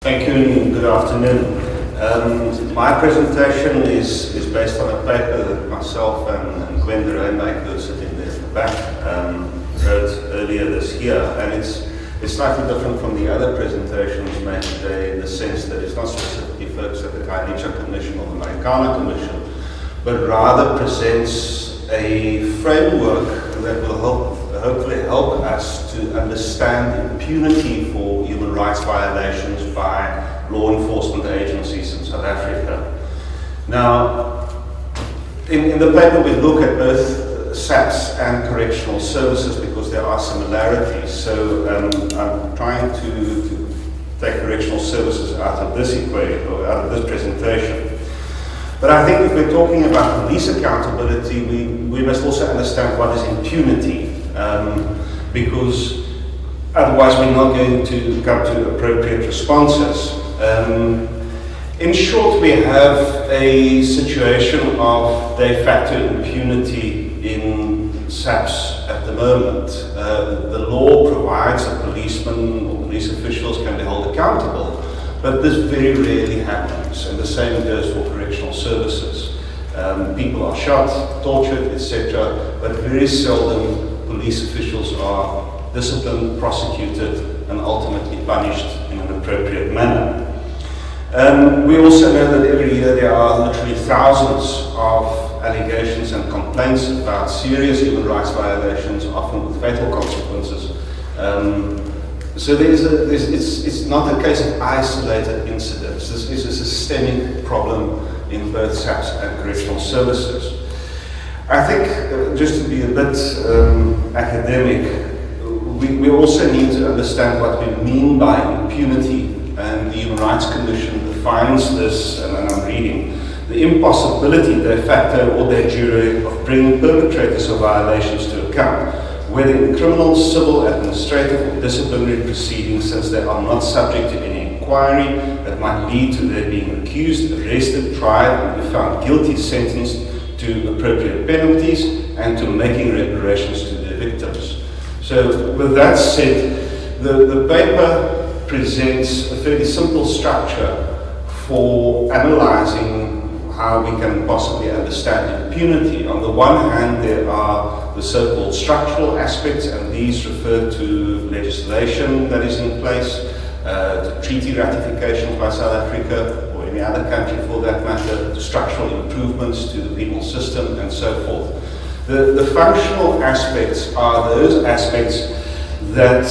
Thank you and good afternoon. My presentation is based on a paper that myself and Gwen de Ruymaker, who's sitting there at the back, wrote earlier this year. And it's slightly different from the other presentations made today in the sense that it's not specifically focused at the Khayelitsha Commission or the Marikana Commission, but rather presents a framework that will hopefully help us to understand impunity for human rights violations by law enforcement agencies in South Africa. Now, in the paper we look at both SAPS and correctional services because there are similarities. So I'm trying to take correctional services out of this equation, or out of this presentation. But I think if we're talking about police accountability, we must also understand what is impunity, because otherwise we're not going to come to appropriate responses. In short, we have a situation of de facto impunity in SAPS at the moment. The law provides that policemen or police officials can be held accountable, but this very rarely happens, and the same goes for correctional services. People are shot, tortured, etc., but very seldom police officials are disciplined, prosecuted, and ultimately punished in an appropriate manner. We also know that every year there are literally thousands of allegations and complaints about serious human rights violations, often with fatal consequences. So it's not a case of isolated incidents. This is a systemic problem in both SAPS and correctional services. I think, just to be a bit academic, we also need to understand what we mean by impunity, and the Human Rights Commission defines this, and I'm reading, the impossibility de facto or de jure of bringing perpetrators of violations to account, whether in criminal, civil, administrative or disciplinary proceedings, since they are not subject to any inquiry that might lead to their being accused, arrested, tried, and if found guilty, sentenced to appropriate penalties, and to making reparations to their victims. So with that said, the paper presents a fairly simple structure for analyzing how we can possibly understand impunity. On the one hand, there are the so-called structural aspects, and these refer to legislation that is in place, to treaty ratifications by South Africa or any other country for that matter, to structural improvements to the penal system, and so forth. The functional aspects are those aspects that,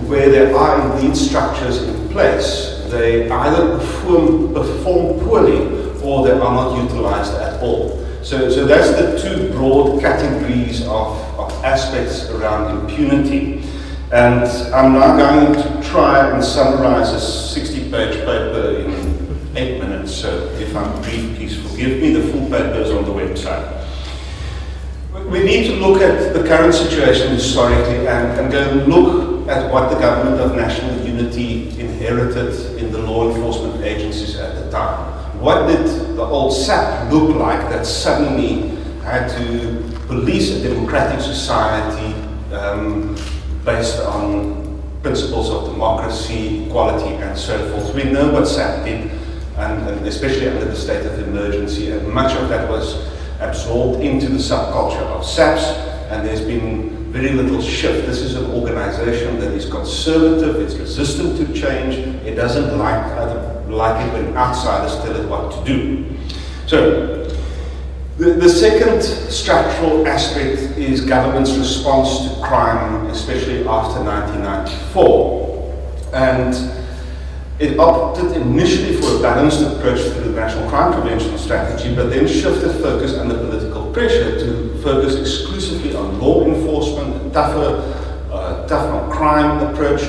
where there are indeed structures in place, they either perform poorly or they are not utilized at all. So that's the two broad categories of aspects around impunity. And I'm now going to try and summarize a 60-page paper in 8 minutes. So if I'm brief, please forgive me. The full paper is on the website. We need to look at the current situation historically and go and look at what the Government of National Unity inherited in the law enforcement agencies at the time. What did the old SAP look like that suddenly had to police a democratic society based on principles of democracy, equality, and so forth? We know what SAP did, and especially under the state of emergency, and much of that was absorbed into the subculture of SAPS, and there's been very little shift. This is an organization that is conservative, it's resistant to change, it doesn't like it when outsiders tell it what to do. So, the second structural aspect is government's response to crime, especially after 1994. And it opted initially for a balanced approach through the National Crime Prevention Strategy, but then shifted focus under political pressure to focus exclusively on law enforcement, a tough on crime approach.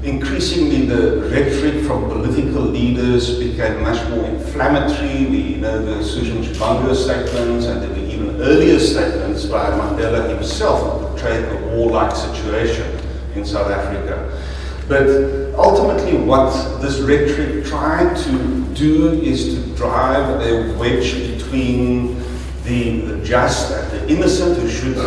Increasingly, the rhetoric from political leaders became much more inflammatory. We know the Susan Chibango statements, and there were even earlier statements by Mandela himself that portrayed a warlike situation in South Africa. But ultimately what this rhetoric tried to do is to drive a wedge between the just and the innocent, who should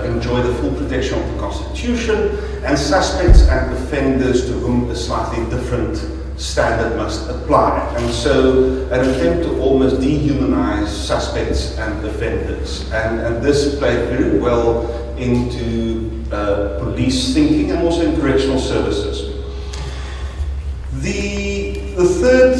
enjoy the full protection of the Constitution, and suspects and offenders to whom a slightly different standard must apply. And so an attempt to almost dehumanize suspects and offenders. And this played very well into police thinking and also in correctional services. The third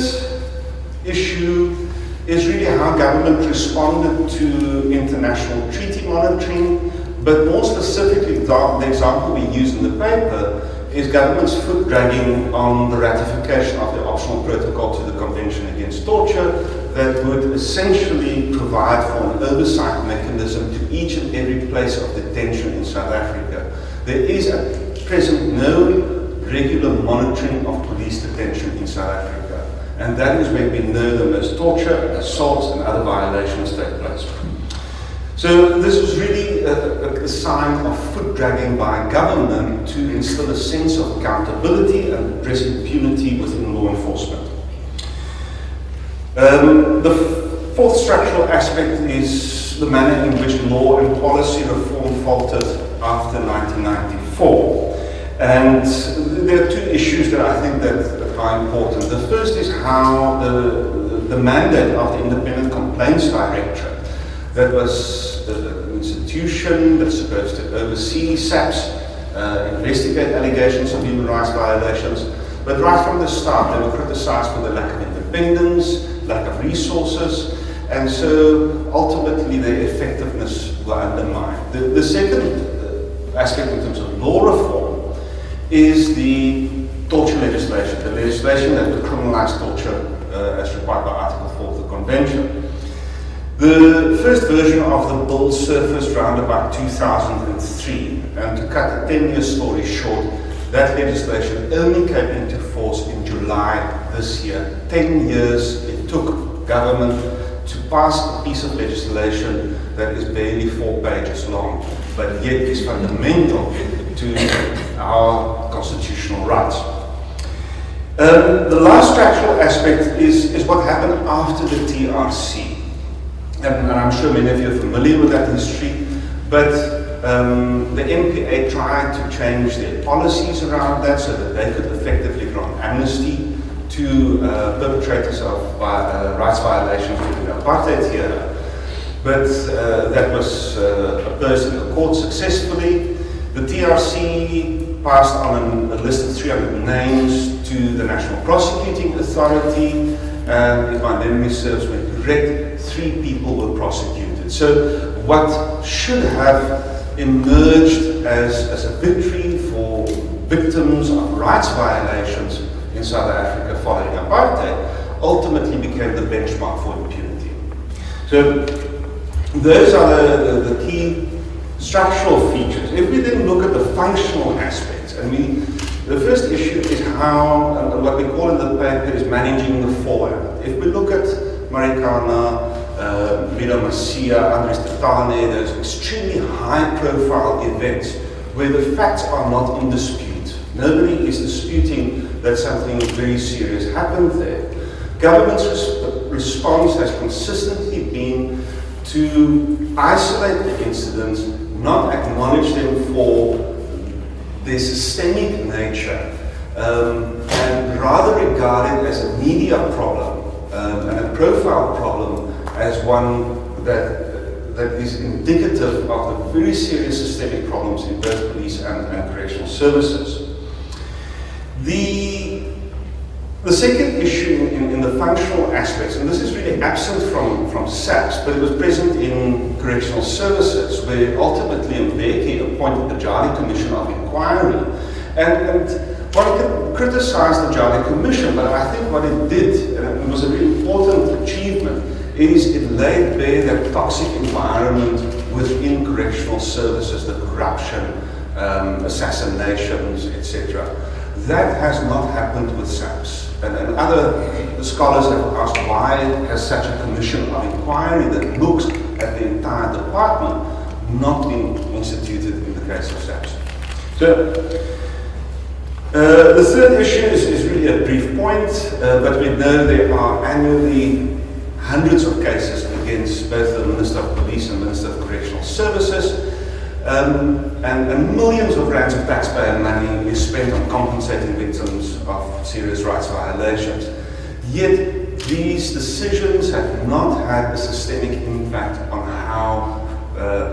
issue is really how government responded to international treaty monitoring, but more specifically, the example we use in the paper is government's foot dragging on the ratification of the optional protocol to the Convention Against Torture that would essentially provide for an oversight mechanism to each and every place of detention in South Africa. There is at present no regular monitoring of police detention in South Africa, and that is where we know the most torture, assaults and other violations take place. So this was really a sign of foot dragging by government to instill a sense of accountability and address impunity within law enforcement. The fourth structural aspect is the manner in which law and policy reform faltered after 1994. And there are two issues that I think that are important. The first is how the mandate of the Independent Complaints Directorate, that was an institution that's supposed to oversee SAPS, investigate allegations of human rights violations, but right from the start they were criticized for the lack of independence, lack of resources, and so ultimately their effectiveness were undermined. The second aspect in terms of law reform is the torture legislation, the legislation that would criminalize torture as required by Article 4 of the Convention. The first version of the bill surfaced around about 2003, and to cut a 10-year story short, that legislation only came into force in July this year. 10 years it took government to pass a piece of legislation that is barely 4 pages long, but yet is fundamental to our constitutional rights. The last structural aspect is what happened after the TRC. And I'm sure many of you are familiar with that history, but the MPA tried to change their policies around that so that they could effectively grant amnesty to perpetrators of rights violations during the apartheid era. But that was opposed in the court successfully. The TRC passed on a list of 300 names to the National Prosecuting Authority, and if my memory serves me correct, 3 people were prosecuted. So what should have emerged as a victory for victims of rights violations in South Africa following apartheid ultimately became the benchmark for impunity. So those are the key structural features. If we then look at the functional aspects, the first issue is how, and what we call in the paper is managing the fallout. If we look at Marikana, Rita Masia, Andries Tatane, those extremely high-profile events where the facts are not in dispute. Nobody is disputing that something very serious happened there. Government's response has consistently been to isolate the incidents, not acknowledge them for their systemic nature, and rather regard it as a media problem and a profile problem as one that is indicative of the very serious systemic problems in both police and correctional services. The second issue in the functional aspects, and this is really absent from SAPS, but it was present in correctional services, where ultimately Mbeki appointed the Jali Commission of Inquiry. And one can criticize the Jali Commission, but I think what it did, and it was a really important achievement, is it laid bare that toxic environment within correctional services, the corruption, assassinations, etc. That has not happened with SAPS. And other scholars have asked why has such a commission of inquiry that looks at the entire department not been instituted in the case of SAPS. So the third issue is really a brief point, but we know there are annually hundreds of cases against both the Minister of Police and Minister of Correctional Services. And millions of rands of taxpayer money is spent on compensating victims of serious rights violations. Yet these decisions have not had a systemic impact on how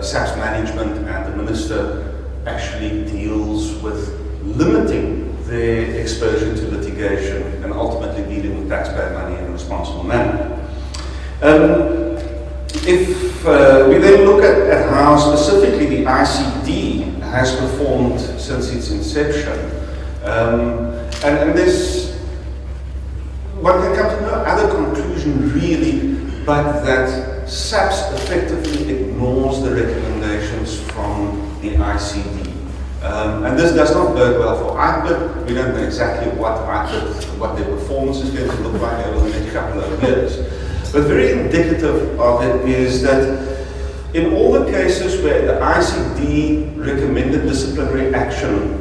SAPS management and the Minister actually deals with limiting their exposure to litigation and ultimately dealing with taxpayer money in a responsible manner. If we then look at how specifically the ICD has performed since its inception, and there's, one can come to no other conclusion really but that SAPS effectively ignores the recommendations from the ICD. And this does not bode well for IPID. We don't know exactly what their performance is going to look like over the next couple of years. But very indicative of it is that in all the cases where the ICD recommended disciplinary action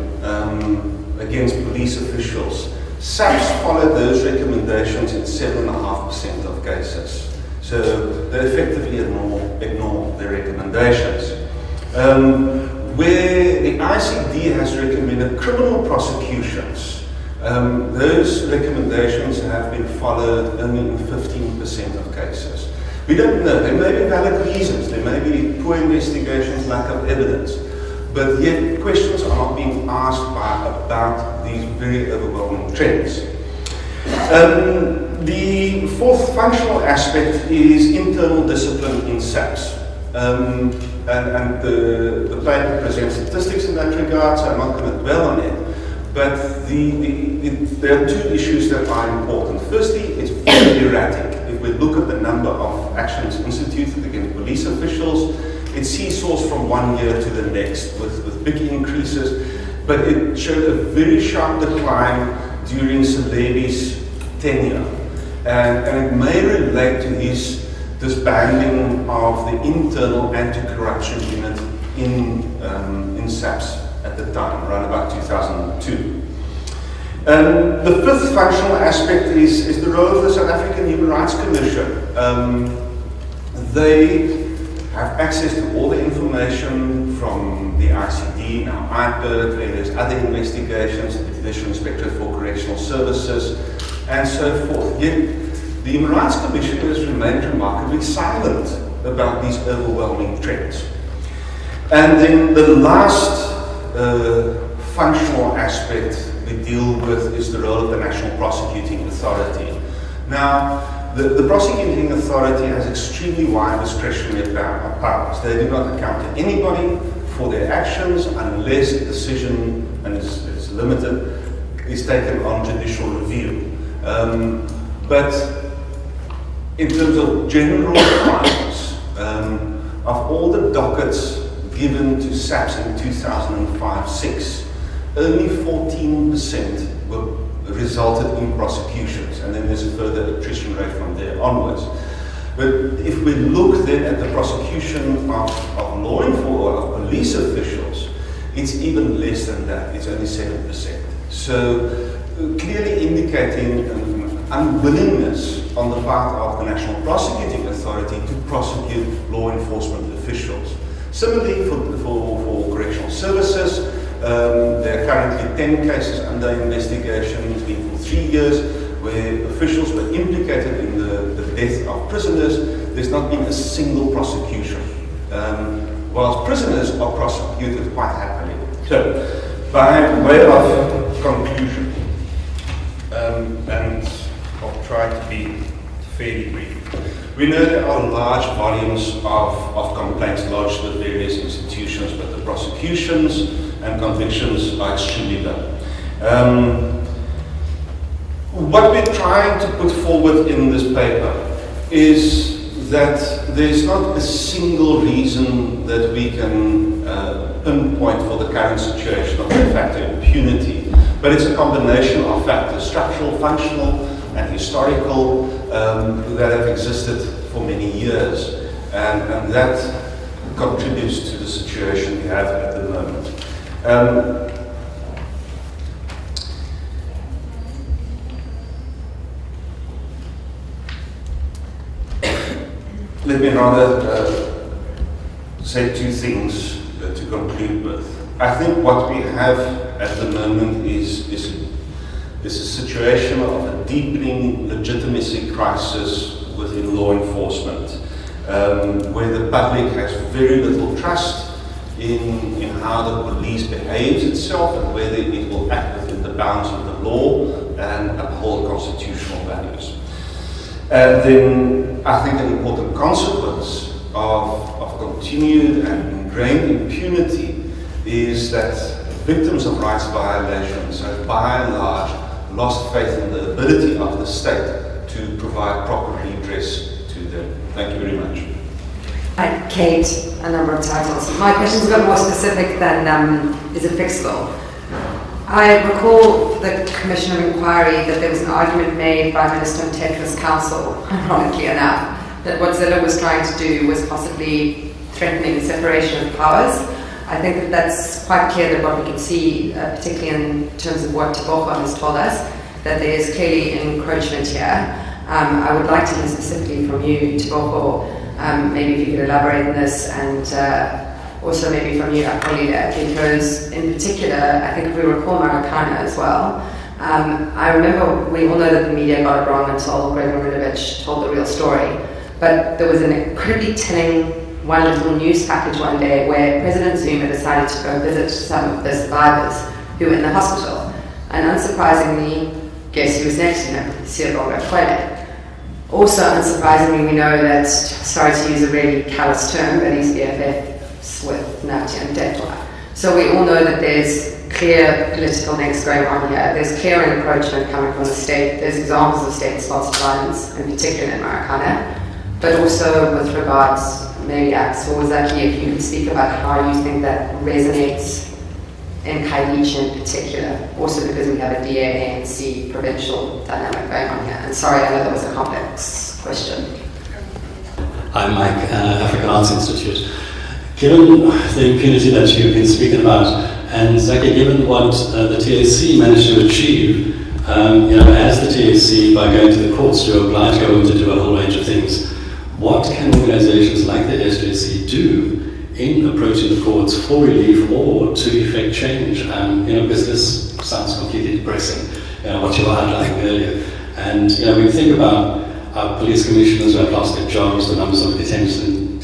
against police officials, SAPS followed those recommendations in 7.5% of cases. So they effectively ignore the recommendations. Where the ICD has recommended criminal prosecutions, those recommendations have been followed only in 15% of cases. We don't know. There may be valid reasons. There may be poor investigations, lack of evidence. But yet questions are not being asked about these very overwhelming trends. The fourth functional aspect is internal discipline in SAPS. And the paper presents statistics in that regard, so I'm not going to dwell on it. But there are two issues that are important. Firstly, it's very erratic. If we look at the number of actions instituted against police officials, it seesaws from one year to the next with big increases, but it showed a very sharp decline during Selebi's tenure. And it may relate to his disbanding of the internal anti-corruption unit in SAPS at the time, around about 2002. The fifth functional aspect is the role of the South African Human Rights Commission. They have access to all the information from the ICD, now IPID, various other investigations, the Judicial Inspectorate for Correctional Services, and so forth. Yet the Human Rights Commission has remained remarkably silent about these overwhelming trends. And then the last functional aspect we deal with is the role of the National Prosecuting Authority. Now, the prosecuting authority has extremely wide discretionary powers. They do not account to anybody for their actions unless a decision, and it's limited, is taken on judicial review. But in terms of general crimes, of all the dockets given to SAPS in 2005-06, only 14% resulted in prosecutions, and then there's a further attrition rate from there onwards. But if we look then at the prosecution of law enforcement or of police officials, it's even less than that. It's only 7%. So clearly indicating an unwillingness on the part of the National Prosecuting Authority to prosecute law enforcement officials. Similarly for correctional services, there are currently 10 cases under investigation. It's been for 3 years where officials were implicated in the death of prisoners. There's not been a single prosecution, whilst prisoners are prosecuted quite happily. So, by way of conclusion, and I'll try to be fairly brief. We know there are large volumes of complaints lodged with various institutions, but the prosecutions and convictions are extremely low. What we're trying to put forward in this paper is that there's not a single reason that we can pinpoint for the current situation of de facto impunity, but it's a combination of factors, structural, functional, and historical, that have existed for many years, and that contributes to the situation we have at the moment. Let me rather say two things to conclude with. I think what we have at the moment is a situation of a deepening legitimacy crisis within law enforcement, where the public has very little trust in how the police behaves itself and whether it will act within the bounds of the law and uphold constitutional values. Then I think an important consequence of continued and ingrained impunity is that victims of rights violations have by and large lost faith in the ability of the state to provide proper redress to them. Thank you very much. Hi, Kate, a number of titles. My question's got more specific than is it fixable? I recall the Commission of Inquiry that there was an argument made by Minister Mtetra's counsel, ironically enough, that what Zille was trying to do was possibly threatening the separation of powers. I think that that's quite clear that what we can see, particularly in terms of what Tebogo has told us, that there is clearly encroachment here. I would like to hear specifically from you, Tebogo, maybe if you could elaborate on this, and also maybe from you, Apolida, because in particular, I think if we recall Marikana as well, I remember we all know that the media got it wrong until Greg Marinovich told the real story, but there was an incredibly telling one little news package one day where President Zuma decided to go visit some of the survivors who were in the hospital, and unsurprisingly, guess who was next to him? Siyabonga Twele. Also, unsurprisingly, we know that, sorry to use a really callous term, but he's BFFs with Nathi and Mtetra. So we all know that there's clear political links going on here. There's clear encroachment coming from the state. There's examples of state-sponsored violence, in particular in Marikana, but also with regards, maybe Axel Zaki, if you could speak about how you think that resonates in Khayelitsha in particular, also because we have a DA-ANC provincial dynamic going on here. And sorry, I know that was a complex question. I'm Mike, African Arts Institute. Given the impunity that you've been speaking about, and Zaki, given what the TAC managed to achieve, as the TAC, by going to the courts, you're obliged to go to do a whole range of things. What can organizations like the SJC do in approaching the courts for relief or to effect change? Because this sounds completely depressing, what you were outlining earlier. And, we think about our police commissioners who have lost their jobs, the numbers of detentions,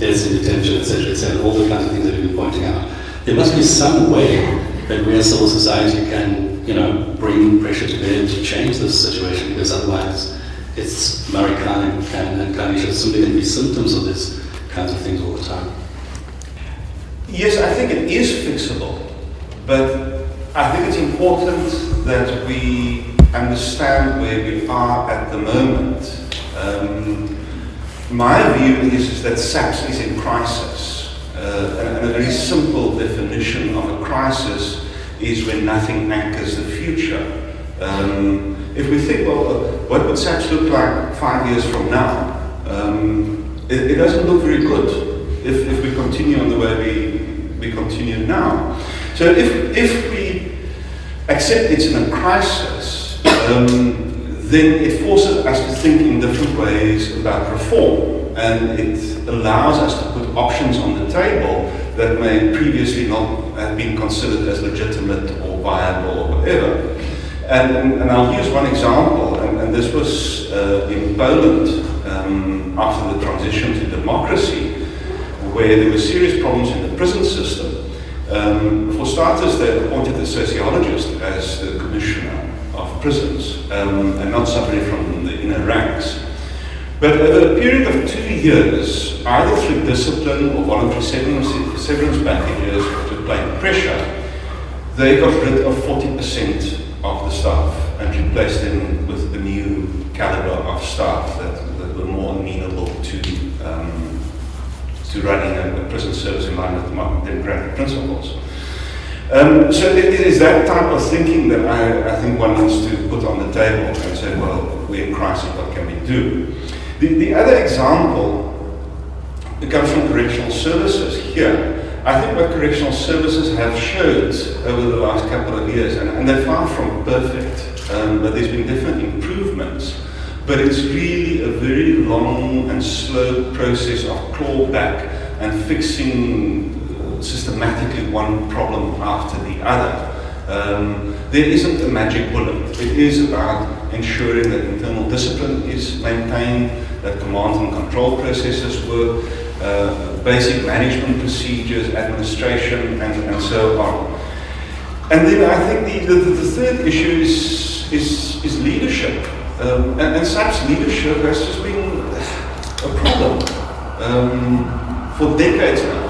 deaths in detention, etc., all the kinds of things that we've been pointing out. There must be some way that we as civil society can, bring pressure to bear to change this situation, because otherwise it's Marikana and Khayelitsha simply going to be symptoms of this kinds of things all the time. Yes, I think it is fixable, but I think it's important that we understand where we are at the moment. My view is that SAPS is in crisis, and a very simple definition of a crisis is when nothing anchors the future. If we think, what would SAPS look like 5 years from now? It doesn't look very good if we continue on the way we continue now. So if we accept it's in a crisis, then it forces us to think in different ways about reform, and it allows us to put options on the table that may previously not have been considered as legitimate or viable or whatever. And I'll use one example, and this was in Poland after the transition to democracy, where there were serious problems in the prison system. For starters, they appointed a sociologist as the commissioner of prisons, and not somebody from the inner ranks. But over a period of 2 years, either through discipline or voluntary severance packages to apply pressure, they got rid of 40% of the staff and replaced them with a new caliber of staff that were more amenable to running a prison service in line with democratic principles. So it is that type of thinking that I think one needs to put on the table and say, well, we're in crisis, what can we do? The other example, it comes from correctional services here. I think what correctional services have showed over the last couple of years, and they're far from perfect, but there's been definite improvements, but it's really a very long and slow process of clawback and fixing systematically one problem after the other. There isn't a magic bullet. It is about ensuring that internal discipline is maintained, that command and control processes work, basic management procedures, administration, and so on. And then I think the third issue is leadership. And SAP's leadership has just been a problem for decades now.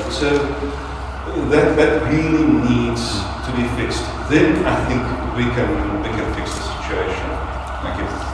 So that really needs to be fixed. Then I think we can fix the situation. Thank you.